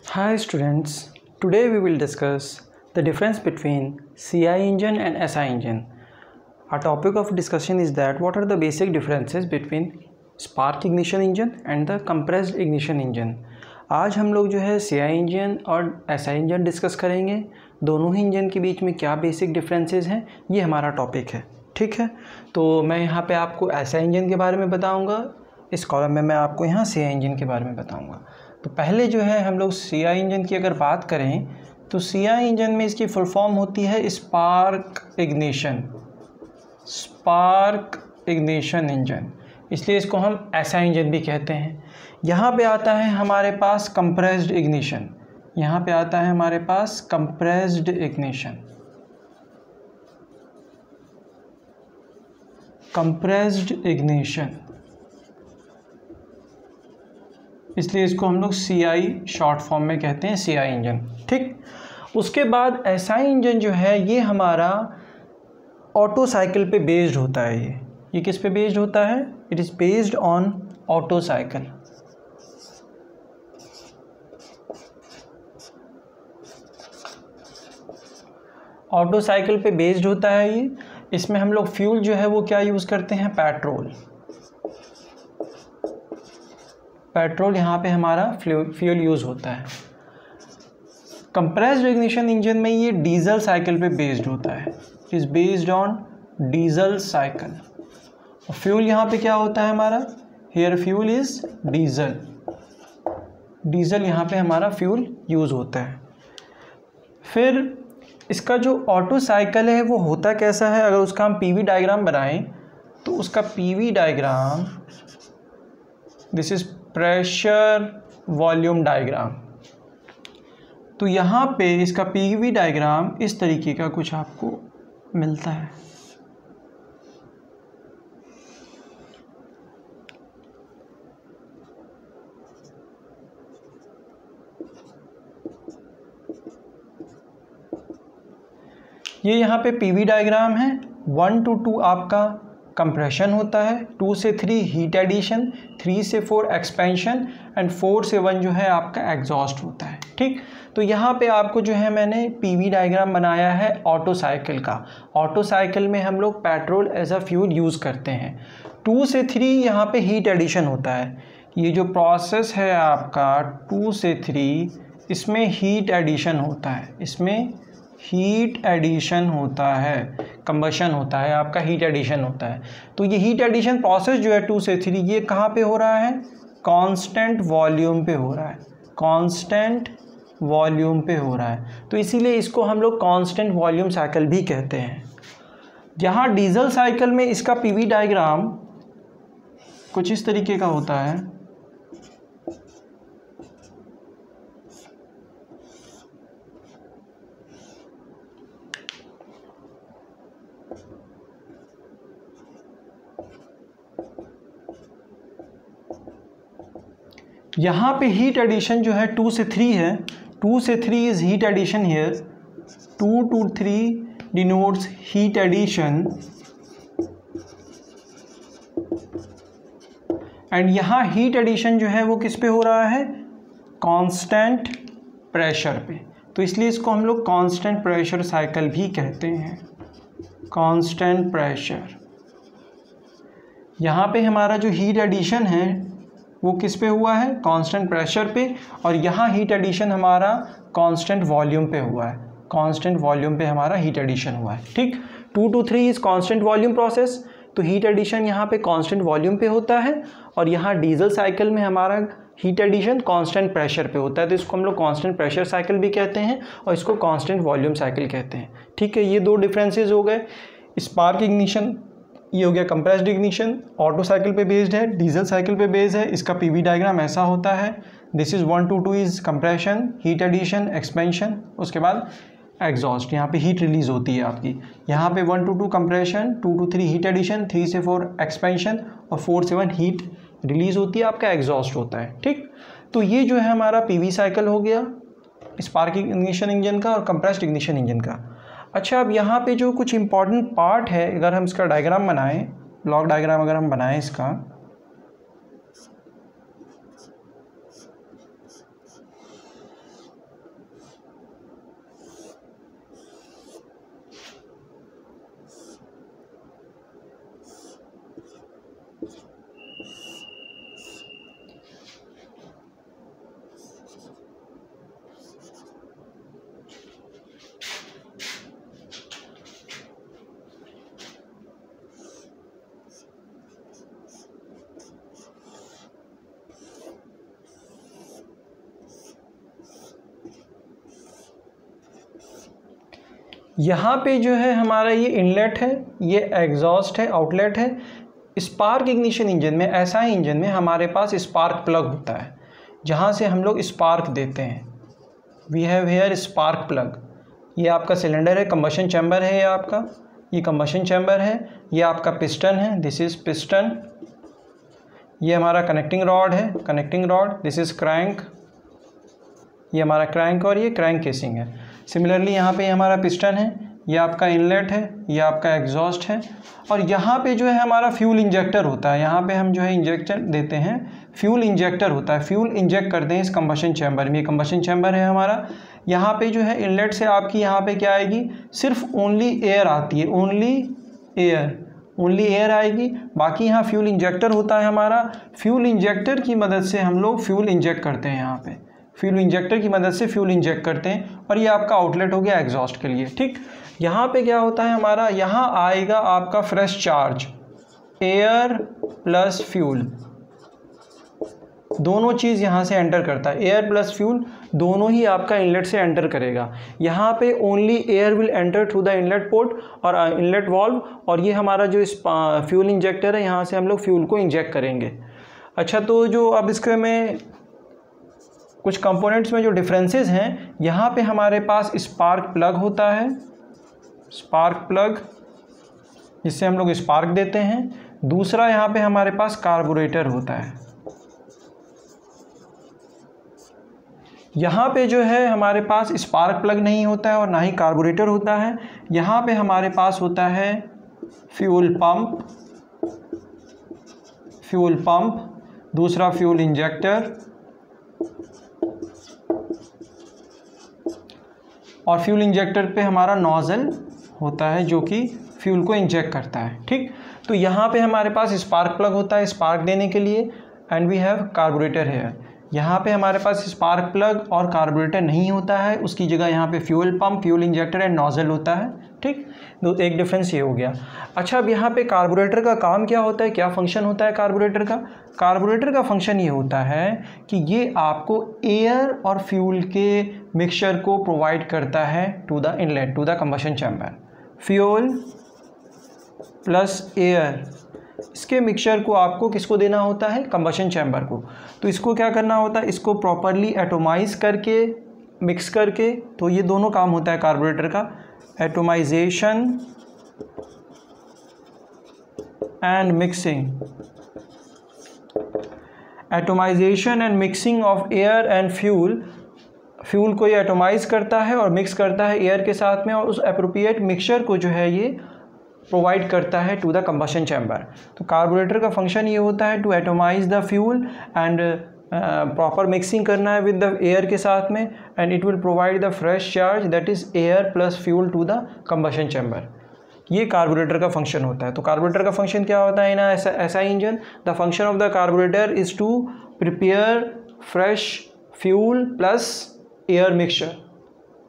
Hi students, today we will discuss the difference between CI engine and SI engine. Our topic of discussion is that what are the basic differences between spark ignition engine and the compressed ignition engine. आज हम लोग जो है CI engine और SI engine discuss करेंगे। दोनों ही engine के बीच में क्या बेसिक डिफरेंसेस हैं, ये हमारा टॉपिक है। ठीक है, तो मैं यहाँ पे आपको SI इंजन के बारे में बताऊँगा, इस कॉलम में मैं आपको यहाँ CI इंजन के बारे में बताऊँगा। तो पहले जो है हम लोग CI इंजन की अगर बात करें तो CI इंजन में इसकी फुल फॉर्म होती है स्पार्क इग्निशन इंजन, इसलिए इसको हम SI इंजन भी कहते हैं। यहाँ पे आता है हमारे पास कंप्रेस्ड इग्निशन, यहाँ पे आता है हमारे पास कंप्रेस्ड इग्निशन, इसलिए इसको हम लोग CI शॉर्ट फॉर्म में कहते हैं, CI इंजन। ठीक, उसके बाद SI इंजन जो है ये हमारा ऑटो साइकिल पे बेस्ड होता है। ये किस पे बेस्ड होता है? It is based on auto cycle. Auto cycle पे बेस्ड होता है ये। इसमें हम लोग फ्यूल जो है वो क्या यूज़ करते हैं? पेट्रोल यहाँ पे हमारा फ्यूल यूज़ होता है। कंप्रेस्ड इग्निशन इंजन में ये डीजल साइकिल पे बेस्ड होता है, it is based on diesel cycle. और फ्यूल यहाँ पे क्या होता है हमारा? हेयर फ्यूल इज़ डीजल यहाँ पे हमारा फ्यूल यूज़ होता है। फिर इसका जो ऑटो साइकिल है वो होता कैसा है? अगर उसका हम PV डायग्राम बनाएं तो उसका PV diagram, this is pressure volume diagram. तो यहाँ पे इसका PV डायग्राम इस तरीके का कुछ आपको मिलता है। ये यहाँ पे PV डायग्राम है। 1 to 2 आपका कंप्रेशन होता है, 2 से 3 हीट एडिशन, 3 से 4 एक्सपेंशन एंड 4 से 1 जो है आपका एग्जॉस्ट होता है। ठीक, तो यहाँ पे आपको जो है मैंने PV डायग्राम बनाया है ऑटो साइकिल का। ऑटो साइकिल में हम लोग petrol as a fuel use करते हैं। 2 से 3 यहाँ पे हीट एडिशन होता है। ये जो प्रोसेस है आपका 2 से 3, इसमें हीट एडिशन होता है, कंबशन होता है, आपका हीट एडिशन होता है। तो ये हीट एडिशन प्रोसेस जो है 2 से 3, ये कहाँ पे हो रहा है? कांस्टेंट वॉल्यूम पे हो रहा है, तो इसीलिए इसको हम लोग कांस्टेंट वॉल्यूम साइकिल भी कहते हैं। यहाँ डीजल साइकिल में इसका PV डायग्राम कुछ इस तरीके का होता है। यहाँ पे हीट एडिशन जो है 2 से 3 है, 2 से 3 is heat addition here, 2 to 3 denotes heat addition, and यहाँ हीट एडिशन जो है वो किस पे हो रहा है? कांस्टेंट प्रेशर पे, तो इसलिए इसको हम लोग कांस्टेंट प्रेशर साइकिल भी कहते हैं। कांस्टेंट प्रेशर, यहाँ पे हमारा जो हीट एडिशन है वो किस पे हुआ है? कांस्टेंट प्रेशर पे, और यहाँ हीट एडिशन हमारा कांस्टेंट वॉल्यूम पे हुआ है, कांस्टेंट वॉल्यूम पे हमारा हीट एडिशन हुआ है। ठीक, 2 to 3 is constant volume process, तो हीट एडिशन यहाँ पे कांस्टेंट वॉल्यूम पे होता है, और यहाँ डीजल साइकिल में हमारा हीट एडिशन कांस्टेंट प्रेशर पे होता है, तो इसको हम लोग कांस्टेंट प्रेशर साइकिल भी कहते हैं और इसको कांस्टेंट वॉल्यूम साइकिल कहते हैं। ठीक है, ये दो डिफरेंसेस हो गए। स्पार्क इग्निशन ये हो गया कंप्रेस्ड इग्निशन, ऑटो साइकिल पे बेस्ड है, डीजल साइकिल पे बेस्ड है। इसका PV डायग्राम ऐसा होता है, this is 1 to 2 is compression, heat addition, expansion, उसके बाद एग्जॉस्ट, यहाँ पे हीट रिलीज होती है आपकी। यहाँ पे 1 to 2 compression, 2 to 3 heat addition, 3 से 4 एक्सपेंशन और 4 से 1 हीट रिलीज होती है, आपका एग्जॉस्ट होता है। ठीक, तो ये जो है हमारा PV साइकिल हो गया स्पार्क इग्निशन इंजन का और कंप्रेस्ड इग्निशन इंजन का। अच्छा, अब यहाँ पे जो कुछ इंपॉर्टेंट पार्ट है, अगर हम इसका डायग्राम बनाएं, ब्लॉक डायग्राम अगर हम बनाएं इसका, यहाँ पे जो है हमारा ये इनलेट है, ये एग्जॉस्ट है, आउटलेट है। स्पार्क इग्निशन इंजन में, एसआई इंजन में हमारे पास स्पार्क प्लग होता है जहाँ से हम लोग स्पार्क देते हैं। We have here spark plug. ये आपका सिलेंडर है, कंबशन चैम्बर है, ये आपका, ये कंबशन चैम्बर है, ये आपका पिस्टन है, दिस इज़ पिस्टन। ये हमारा कनेक्टिंग रॉड है, connecting rod, this is crank, ये हमारा क्रैंक और ये क्रैंक केसिंग है। सिमिलरली यहाँ पे हमारा पिस्टन है, ये आपका इनलेट है, ये आपका एग्जॉस्ट है, और यहाँ पे जो है हमारा फ्यूल इंजेक्टर होता है। यहाँ पे हम जो है इंजेक्टर देते हैं, फ्यूल इंजेक्टर होता है, फ्यूल इंजेक्ट करते हैं इस कंबशन चैम्बर में। ये कंबशन चैम्बर है हमारा। यहाँ पे जो है इनलेट से आपकी यहाँ पे क्या आएगी, सिर्फ ओनली एयर आती है, ओनली एयर आएगी। बाकी यहाँ फ्यूल इंजेक्टर होता है हमारा। फ्यूल इंजेक्टर की मदद से हम लोग फ्यूल इंजेक्ट करते हैं, यहाँ पे फ्यूल इंजेक्टर की मदद से फ्यूल इंजेक्ट करते हैं, और ये आपका आउटलेट हो गया एग्जॉस्ट के लिए। ठीक, यहाँ पे क्या होता है हमारा, यहाँ आएगा आपका fresh charge, air plus fuel, दोनों चीज़ यहाँ से एंटर करता है। एयर प्लस फ्यूल दोनों ही आपका इनलेट से एंटर करेगा। यहाँ पे only air will enter through the inlet port और इनलेट वाल्व, और ये हमारा जो फ्यूल इंजेक्टर है, यहाँ से हम लोग फ्यूल को इंजेक्ट करेंगे। अच्छा, तो जो अब इसके में कुछ कंपोनेंट्स में जो डिफरेंसेस हैं, यहाँ पे हमारे पास स्पार्क प्लग होता है, स्पार्क प्लग जिससे हम लोग स्पार्क देते हैं। दूसरा यहाँ पे हमारे पास कार्बोरेटर होता है। यहाँ पे जो है हमारे पास स्पार्क प्लग नहीं होता है और ना ही कार्बोरेटर होता है। यहाँ पे हमारे पास होता है फ्यूल पंप, दूसरा फ्यूल इंजेक्टर, और फ्यूल इंजेक्टर पे हमारा नोजल होता है जो कि फ्यूल को इंजेक्ट करता है। ठीक, तो यहाँ पे हमारे पास स्पार्क प्लग होता है स्पार्क देने के लिए, एंड वी हैव कार्बोरेटर है। यहाँ पे हमारे पास स्पार्क प्लग और कार्बोरेटर नहीं होता है, उसकी जगह यहाँ पे fuel pump, fuel injector and nozzle होता है। ठीक, तो एक डिफरेंस ये हो गया। अच्छा, अब यहाँ पे कार्बोरेटर का काम क्या होता है, क्या फंक्शन होता है कार्बोरेटर का? कार्बोरेटर का फंक्शन ये होता है कि ये आपको एयर और फ्यूल के मिक्सचर को प्रोवाइड करता है to the inlet, to the combustion chamber. Fuel plus air, इसके मिक्सचर को आपको किसको देना होता है, कंबशन चैम्बर को। तो इसको क्या करना होता है, इसको प्रॉपरली एटोमाइज करके, मिक्स करके, तो ये दोनों काम होता है कार्बोरेटर का, atomisation and mixing, atomisation and mixing of air and fuel. Fuel को ये एटोमाइज करता है और मिक्स करता है एयर के साथ में, और उस एप्रोप्रिएट मिक्सचर को जो है ये प्रोवाइड करता है टू द कंबशन चैम्बर। तो कार्बोरेटर का फंक्शन ये होता है to atomise the fuel and proper mixing करना है विद द एयर के साथ में, and it will provide the fresh charge that is air plus fuel to the combustion chamber. ये कार्बोरेटर का फंक्शन होता है। तो कार्बोरेटर का फंक्शन क्या होता है in SI engine? The function of the carburettor is to prepare fresh fuel plus air mixture.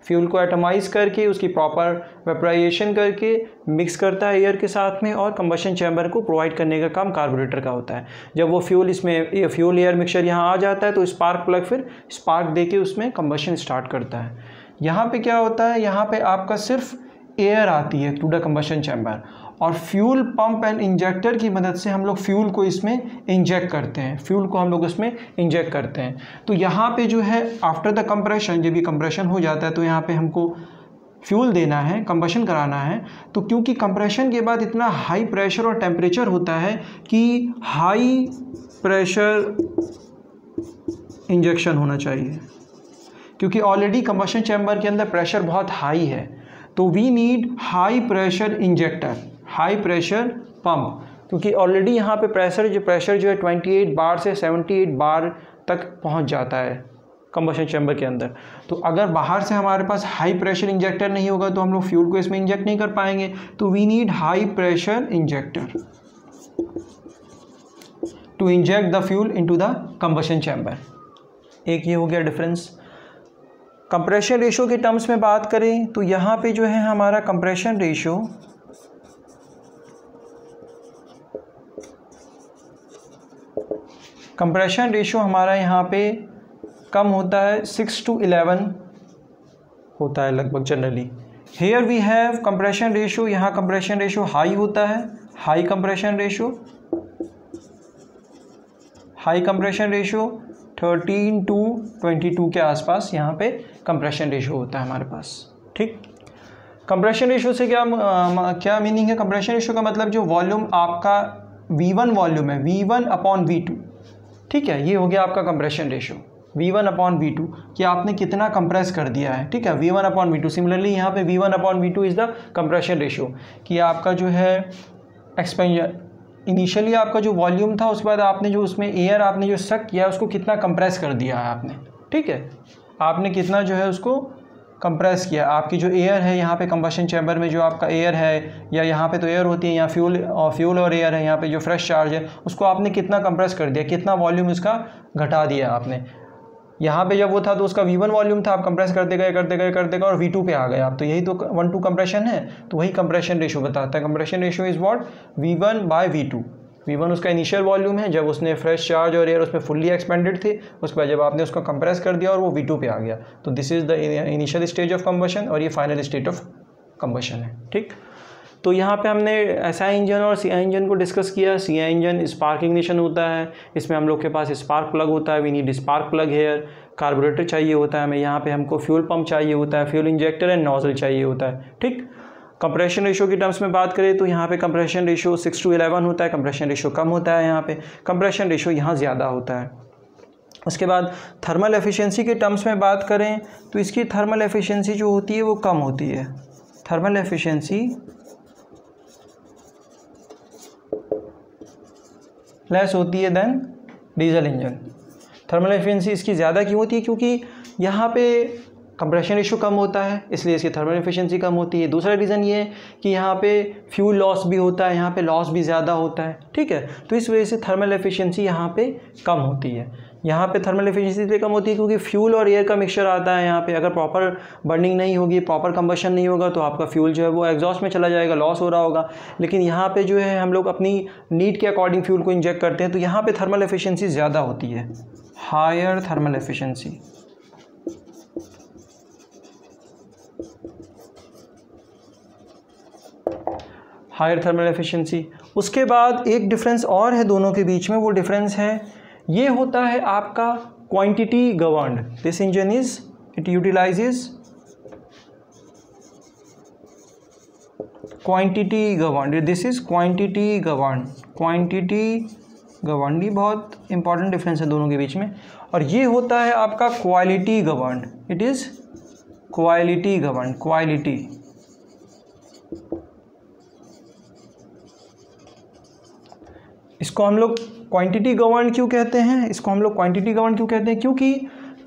Fuel को एटमाइज करके उसकी प्रॉपर वेपराइजेशन करके मिक्स करता है एयर के साथ में, और कंबशन चैम्बर को प्रोवाइड करने का काम कार्बोरेटर का होता है। जब वो फ्यूल इसमें फ्यूल एयर मिक्सचर यहाँ आ जाता है तो स्पार्क प्लग फिर स्पार्क देके उसमें कंबशन स्टार्ट करता है। यहाँ पे क्या होता है, यहाँ पे आपका सिर्फ एयर आती है टू द कंबशन चैम्बर, और फ्यूल पंप एंड इंजेक्टर की मदद से हम लोग फ्यूल को इसमें इंजेक्ट करते हैं, फ्यूल को हम लोग इसमें इंजेक्ट करते हैं। तो यहाँ पे जो है आफ्टर द कंप्रेशन, जब ये कंप्रेशन हो जाता है तो यहाँ पे हमको फ्यूल देना है, कंबशन कराना है। तो क्योंकि कंप्रेशन के बाद इतना हाई प्रेशर और टेम्परेचर होता है कि हाई प्रेशर इंजेक्शन होना चाहिए, क्योंकि ऑलरेडी कंबशन चैम्बर के अंदर प्रेशर बहुत हाई है। तो we need high pressure injector, high pressure pump, क्योंकि ऑलरेडी यहाँ पे प्रेशर जो है 28 बार से 78 बार तक पहुँच जाता है कंबशन चैम्बर के अंदर। तो अगर बाहर से हमारे पास हाई प्रेशर इंजेक्टर नहीं होगा तो हम लोग फ्यूल को इसमें इंजेक्ट नहीं कर पाएंगे। तो we need high pressure injector to inject the fuel into the combustion chamber. एक ये हो गया डिफरेंस। कंप्रेशन रेशो के टर्म्स में बात करें तो यहाँ पे जो है हमारा कंप्रेशन रेशो हमारा यहाँ पे कम होता है, 6 to 11 होता है लगभग generally. Here we have compression ratio, यहाँ कंप्रेशन रेशियो हाई होता है, हाई कंप्रेशन रेशियो 13:22 के आसपास यहाँ पे कंप्रेशन रेशियो होता है हमारे पास। ठीक, कंप्रेशन रेशियो से क्या मीनिंग है? कंप्रेशन रेशियो का मतलब जो वॉल्यूम आपका V1 वॉल्यूम है, V1/V2, ठीक है, ये हो गया आपका कंप्रेशन रेशियो V1/V2 कि आपने कितना कंप्रेस कर दिया है। ठीक है, V1/V2। सिमिलरली यहाँ पे V1/V2 is the compression ratio कि आपका जो है एक्सपेंशन, इनिशियली आपका जो वॉल्यूम था उसके बाद आपने जो उसमें एयर आपने जो सक किया उसको कितना कंप्रेस कर दिया है आपने। ठीक है, आपने कितना जो है उसको कंप्रेस किया। आपकी जो एयर है यहाँ पे कंबशन चैम्बर में जो आपका एयर है, या यहाँ पे तो एयर होती है, यहाँ फ्यूल और एयर है, यहाँ पे जो फ्रेश चार्ज है उसको आपने कितना कंप्रेस कर दिया, कितना वॉल्यूम इसका घटा दिया आपने। यहाँ पे जब वो था तो उसका V1 वॉल्यूम था, आप कंप्रेस करते गए और V2 पे आ गए आप, तो यही तो 1:2 कंप्रेशन है। तो वही कंप्रेशन रेशियो बताता है। Compression ratio is what? V1/V2। V1 उसका इनिशियल वॉल्यूम है जब उसने फ्रेश चार्ज और एयर उसमें फुल्ली एक्सपेंडेड थे, उसके बाद जब आपने उसको कंप्रेस कर दिया और वो V2 पे आ गया, तो this is the initial stage of combustion और ये फाइनल स्टेट ऑफ कंबशन है। ठीक, तो यहाँ पे हमने SI इंजन और CI इंजन को डिस्कस किया। CI इंजन स्पार्क इग्निशन होता है, इसमें हम लोग के पास स्पार्क प्लग होता है, we need spark plug here. Carburettor चाहिए होता है हमें, यहाँ पे हमको फ्यूल पंप चाहिए होता है, फ्यूल इंजेक्टर एंड नोजल चाहिए होता है। ठीक, कंप्रेशन रेशियो की टर्म्स में बात करें तो यहाँ पे कंप्रेशन रेशियो 6:11 होता है, कंप्रेशन रेशियो कम होता है, यहाँ पे कंप्रेशन रेशियो यहाँ ज़्यादा होता है। उसके बाद थर्मल एफिशिएंसी के टर्म्स में बात करें तो इसकी थर्मल एफिशिएंसी जो होती है वो कम होती है। थर्मल एफिशिएंसी लेस होती है then diesel engine. Thermal efficiency इसकी ज़्यादा क्यों होती है? क्योंकि यहाँ पे कंप्रेशन रेशियो कम होता है, इसलिए इसकी थर्मल एफिशिएंसी कम होती है। दूसरा रीज़न ये है कि यहाँ पे फ्यूल लॉस भी होता है, यहाँ पे लॉस भी ज़्यादा होता है। ठीक है, तो इस वजह से थर्मल एफिशिएंसी यहाँ पे कम होती है। यहाँ पे थर्मल एफिशिएंसी इसलिए कम होती है क्योंकि फ्यूल और एयर का मिक्सचर आता है यहाँ पे। अगर प्रॉपर बर्निंग नहीं होगी, प्रॉपर कंबशन नहीं होगा तो आपका फ्यूल जो है वो एग्जॉस्ट में चला जाएगा, लॉस हो रहा होगा। लेकिन यहाँ पे जो है हम लोग अपनी नीड के अकॉर्डिंग फ्यूल को इंजेक्ट करते हैं, तो यहाँ पे थर्मल एफिशिएंसी ज़्यादा होती है, higher thermal efficiency. Higher thermal efficiency. उसके बाद एक डिफरेंस और है दोनों के बीच में, वो डिफरेंस है ये होता है आपका quantity governed. This engine is it utilises quantity governed, this is quantity governed. Quantity governed ये बहुत इंपॉर्टेंट डिफरेंस है दोनों के बीच में। और ये होता है आपका quality governed, it is quality governed. Quality इसको हम लोग क्वांटिटी गवर्न क्यों कहते हैं? इसको हम लोग क्वांटिटी गवर्न क्यों कहते हैं? क्योंकि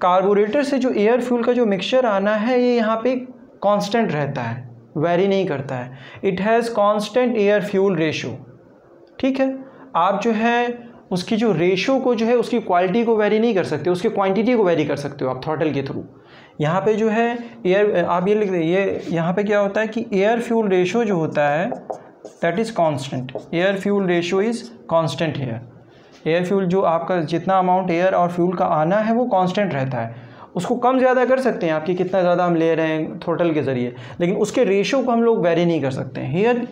कार्बोरेटर से जो एयर फ्यूल का जो मिक्सचर आना है ये यहाँ पे कांस्टेंट रहता है, वेरी नहीं करता है। It has constant air fuel ratio. ठीक है, आप जो है उसकी जो रेशो को जो है उसकी क्वालिटी को वेरी नहीं कर सकते, उसकी क्वांटिटी को वेरी कर सकते हो आप थ्रॉटल के थ्रू। यहाँ पे जो है एयर, आप ये लिख दें, ये यहाँ पे क्या होता है कि एयर फ्यूल रेशो जो होता है that is constant. Air fuel ratio is constant here. Air fuel जो आपका जितना अमाउंट एयर और फ्यूल का आना है वो कांस्टेंट रहता है। उसको कम ज़्यादा कर सकते हैं आपकी कितना ज़्यादा हम ले रहे हैं थ्रॉटल के ज़रिए, लेकिन उसके रेशो को हम लोग वेरी नहीं कर सकते हैं। Here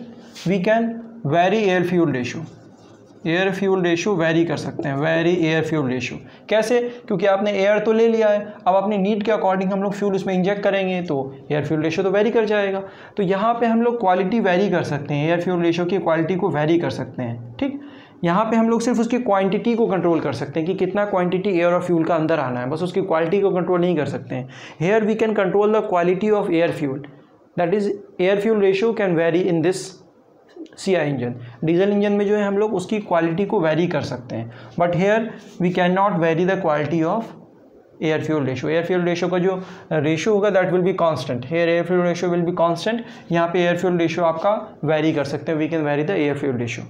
we can vary air fuel ratio. Air fuel ratio vary कर सकते हैं, वेरी एयर फ्यूल रेशो। कैसे? क्योंकि आपने एयर तो ले लिया है, अब अपनी नीड के अकॉर्डिंग हम लोग फ्यूल उसमें इंजेक्ट करेंगे तो एयर फ्यूल रेशो तो वेरी कर जाएगा। तो यहाँ पे हम लोग क्वालिटी वेरी कर सकते हैं, एयर फ्यूल रेशो की क्वालिटी को वेरी कर सकते हैं। ठीक, यहाँ पे हम लोग सिर्फ उसकी क्वांटिटी को कंट्रोल कर सकते हैं कि कितना क्वांटिटी एयर और फ्यूल का अंदर आना है, बस उसकी क्वालिटी को कंट्रोल नहीं कर सकते हैं। Here we can control the quality of air fuel, that is air fuel ratio can vary in this CI engine. Diesel engine में जो है हम लोग उसकी क्वालिटी को वेरी कर सकते हैं, but here we can not vary the quality of air fuel ratio. Air fuel ratio का जो रेशो होगा that will be constant. Here air fuel ratio will be constant. यहाँ पे एयर फ्यूल रेशो आपका vary कर सकते हैं, we can vary the air fuel ratio.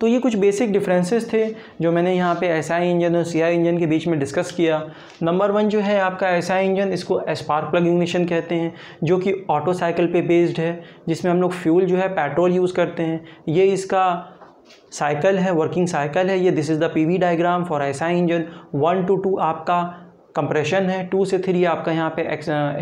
तो ये कुछ बेसिक डिफरेंसेस थे जो मैंने यहाँ पे SI इंजन और CI इंजन के बीच में डिस्कस किया। नंबर 1 जो है आपका SI इंजन, इसको स्पार्क प्लग इग्निशन कहते हैं, जो कि ऑटो साइकिल पे बेस्ड है, जिसमें हम लोग फ्यूल जो है पेट्रोल यूज़ करते हैं। ये इसका साइकिल है, वर्किंग साइकिल है ये। This is the PV diagram for SI engine. 1 to 2 आपका कंप्रेशन है, 2 से 3 आपका यहाँ पे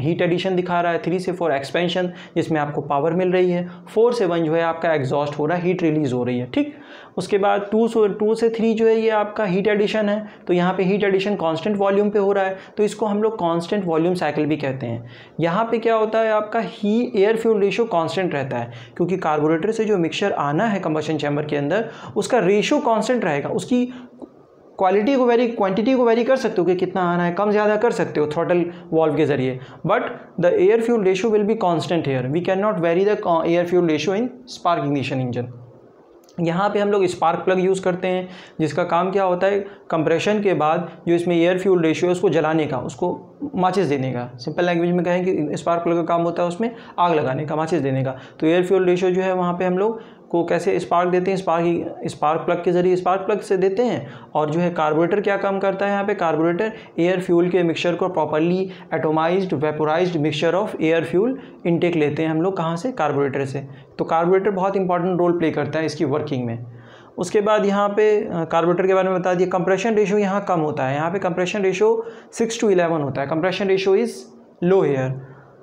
हीट एडिशन दिखा रहा है, 3 से 4 एक्सपेंशन जिसमें आपको पावर मिल रही है, 4 से 1 जो है आपका एग्जॉस्ट हो रहा है, हीट रिलीज हो रही है। ठीक, उसके बाद 2 से 3 जो है ये आपका हीट एडिशन है, तो यहाँ पे हीट एडिशन कांस्टेंट वॉल्यूम पे हो रहा है, तो इसको हम लोग कांस्टेंट वॉल्यूम साइकिल भी कहते हैं। यहाँ पे क्या होता है, आपका ही एयर फ्यूल रेशियो कांस्टेंट रहता है, क्योंकि कार्बोरेटर से जो मिक्सचर आना है कंबशन चैम्बर के अंदर उसका रेशियो कांस्टेंट रहेगा। उसकी क्वांटिटी को वेरी कर सकते हो कि कितना आना है, कम ज़्यादा कर सकते हो थ्रॉटल वॉल्व के ज़रिए, but the air fuel ratio will be constant here. We can not vary the air fuel ratio in spark ignition engine. यहाँ पे हम लोग स्पार्क प्लग यूज़ करते हैं, जिसका काम क्या होता है, कंप्रेशन के बाद जो इसमें एयर फ्यूल रेशियो है उसको जलाने का, उसको माचिस देने का। सिंपल लैंग्वेज में कहें कि स्पार्क प्लग का काम होता है उसमें आग लगाने का, माचिस देने का। तो एयर फ्यूल रेशियो जो है वहाँ पे हम लोग को कैसे स्पार्क देते हैं, स्पार्क प्लग के ज़रिए स्पार्क प्लग से देते हैं। और जो है कार्बोरेटर क्या काम करता है, यहाँ पे कार्बोरेटर एयर फ्यूल के मिक्सचर को properly atomised vaporised mixture of air fuel intake लेते हैं हम लोग, कहाँ से, कार्बोरेटर से। तो कार्बोरेटर बहुत इंपॉर्टेंट रोल प्ले करता है इसकी वर्किंग में। उसके बाद यहाँ पे कार्बोरेटर के बारे में बता दिया। कंप्रेशन रेशियो यहाँ कम होता है, यहाँ पे कंप्रेशन रेशियो 6 to 11 होता है। Compression ratio is low here.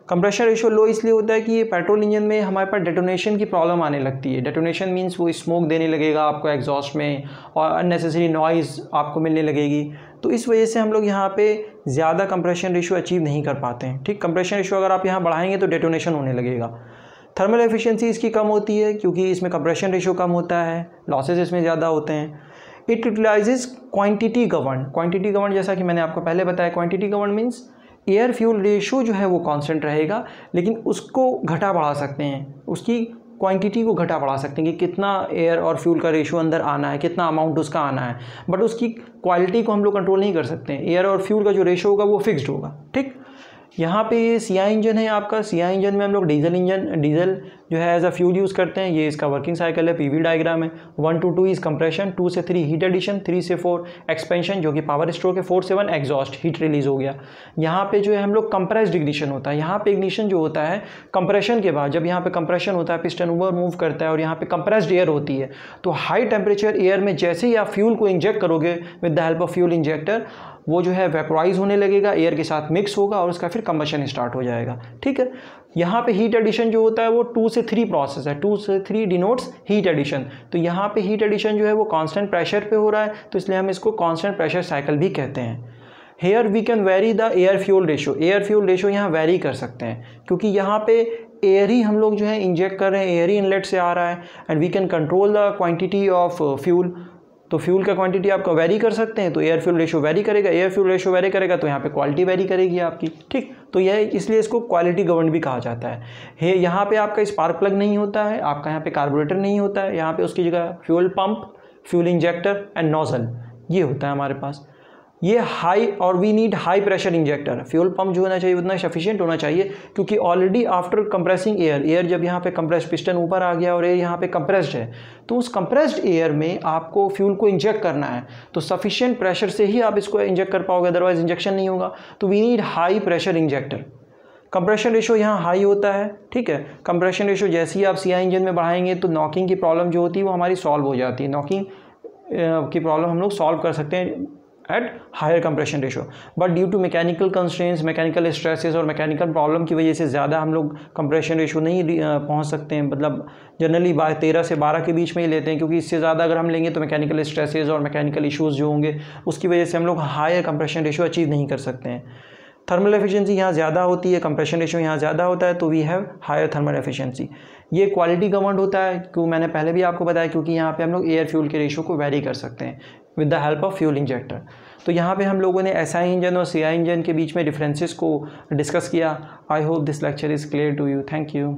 Compression ratio low इसलिए होता है कि ये पेट्रोल इंजन में हमारे पास डेटोनेशन की प्रॉब्लम आने लगती है। डेटोनेशन मीन्स वो स्मोक देने लगेगा आपको एग्जॉस्ट में और अननेसेसरी नॉइज़ आपको मिलने लगेगी। तो इस वजह से हम लोग यहाँ पे ज़्यादा कंप्रेशन रेशियो अचीव नहीं कर पाते हैं। ठीक, कंप्रेशन रेशियो अगर आप यहाँ बढ़ाएंगे तो डेटोनेशन होने लगेगा। थर्मल एफिशिएंसी इसकी कम होती है क्योंकि इसमें कंप्रेशन रेशियो कम होता है, लॉसेज इसमें ज़्यादा होते हैं। It utilises quantity govern. Quantity govern जैसा कि मैंने आपको पहले बताया, quantity govern means air fuel ratio जो है वो कांस्टेंट रहेगा, लेकिन उसको घटा बढ़ा सकते हैं, उसकी क्वांटिटी को घटा बढ़ा सकते हैं कि कितना एयर और फ्यूल का रेशियो अंदर आना है, कितना अमाउंट उसका आना है, बट उसकी क्वालिटी को हम लोग कंट्रोल नहीं कर सकते हैं। एयर और फ्यूल का जो रेशियो होगा वो फिक्स्ड होगा। ठीक, यहाँ पे ये CI इंजन है आपका। CI इंजन में हम लोग डीजल जो है एज अ फ्यूल यूज़ करते हैं। ये इसका वर्किंग साइकिल है, PV डायग्राम है। 1 to 2 इज़ कंप्रेशन, 2 से 3 हीट एडिशन, 3 से 4 एक्सपेंशन जो कि पावर स्ट्रोक है, 4 से 1 एग्जॉस्ट हीट रिलीज हो गया। यहाँ पे जो है हम लोग कंप्रेस्ड इग्निशन होता है। यहाँ पे इग्निशन जो होता है कंप्रेशन के बाद, जब यहाँ पे कंप्रेशन होता है पिस्टन ऊपर मूव करता है और यहाँ पे कंप्रेस्ड एयर होती है, तो हाई टेम्परेचर एयर में जैसे ही आप फ्यूल को इंजेक्ट करोगे with the help of fuel injector, वो जो है वेपोराइज होने लगेगा, एयर के साथ मिक्स होगा और उसका फिर कंबशन स्टार्ट हो जाएगा। ठीक है, यहाँ पे हीट एडिशन जो होता है वो 2 से 3 प्रोसेस है। 2 से 3 डिनोट्स हीट एडिशन। तो यहाँ पे हीट एडिशन जो है वो कांस्टेंट प्रेशर पे हो रहा है, तो इसलिए हम इसको कांस्टेंट प्रेशर साइकिल भी कहते हैं। Here we can vary the air fuel ratio. Air fuel ratio यहाँ वेरी कर सकते हैं क्योंकि यहाँ पे एयर ही हम लोग जो है इंजेक्ट कर रहे हैं, एयर ही इनलेट से आ रहा है, and we can control the quantity of fuel. तो फ्यूल का क्वांटिटी आपका वेरी कर सकते हैं, तो एयर फ्यूल रेशियो वेरी करेगा। एयर फ्यूल रेशियो वेरी करेगा तो यहाँ पे क्वालिटी वेरी करेगी आपकी। ठीक, तो यह इसलिए इसको क्वालिटी गवर्न भी कहा जाता है। यहाँ पे आपका स्पार्क प्लग नहीं होता है, आपका यहाँ पे कार्बोरेटर नहीं होता है, यहाँ पे उसकी जगह fuel pump, fuel injector and nozzle ये होता है हमारे पास। ये हाई और we need high pressure injector. Fuel pump जो होना चाहिए उतना सफिशिएंट होना चाहिए क्योंकि ऑलरेडी आफ्टर कंप्रेसिंग एयर जब यहाँ पे कंप्रेस्ड पिस्टन ऊपर आ गया और एयर यहाँ पे कंप्रेस्ड है, तो उस कंप्रेस्ड एयर में आपको फ्यूल को इंजेक्ट करना है, तो सफिशिएंट प्रेशर से ही आप इसको इंजेक्ट कर पाओगे, अदरवाइज इंजेक्शन नहीं होगा। तो we need high pressure injector. Compression ratio यहाँ हाई होता है। ठीक है, कंप्रेशन रेशियो जैसे ही आप CI इंजन में बढ़ाएंगे तो नॉकिंग की प्रॉब्लम जो होती है वो हमारी सॉल्व हो जाती है। नॉकिंग की प्रॉब्लम हम लोग सॉल्व कर सकते हैं at higher compression ratio, but due to mechanical constraints, mechanical stresses और मैकेनिकल प्रॉब्लम की वजह से ज़्यादा हम लोग कंप्रेशन रेशियो नहीं पहुंच सकते हैं। मतलब जनरली 13 से 12 के बीच में ही लेते हैं, क्योंकि इससे ज़्यादा अगर हम लेंगे तो मैकेनिकल स्ट्रेसेस और मैकेनिकल इश्यूज़ जो होंगे उसकी वजह से हम लोग हायर कंप्रेशन रेशियो अचीव नहीं कर सकते हैं। थर्मल एफिशिएंसी यहाँ ज़्यादा होती है, कंप्रेशन रेशियो यहाँ ज़्यादा होता है, तो we have higher thermal efficiency. ये क्वालिटी गवर्नड होता है, क्योंकि मैंने पहले भी आपको बताया, क्योंकि यहाँ पे हम लोग एयर फ्यूल के रेशियो को वेरी कर सकते हैं with the help of fuel injector. तो यहाँ पे हम लोगों ने SI इंजन और CI इंजन के बीच में डिफरेंसेस को डिस्कस किया। I hope this lecture is clear to you. Thank you.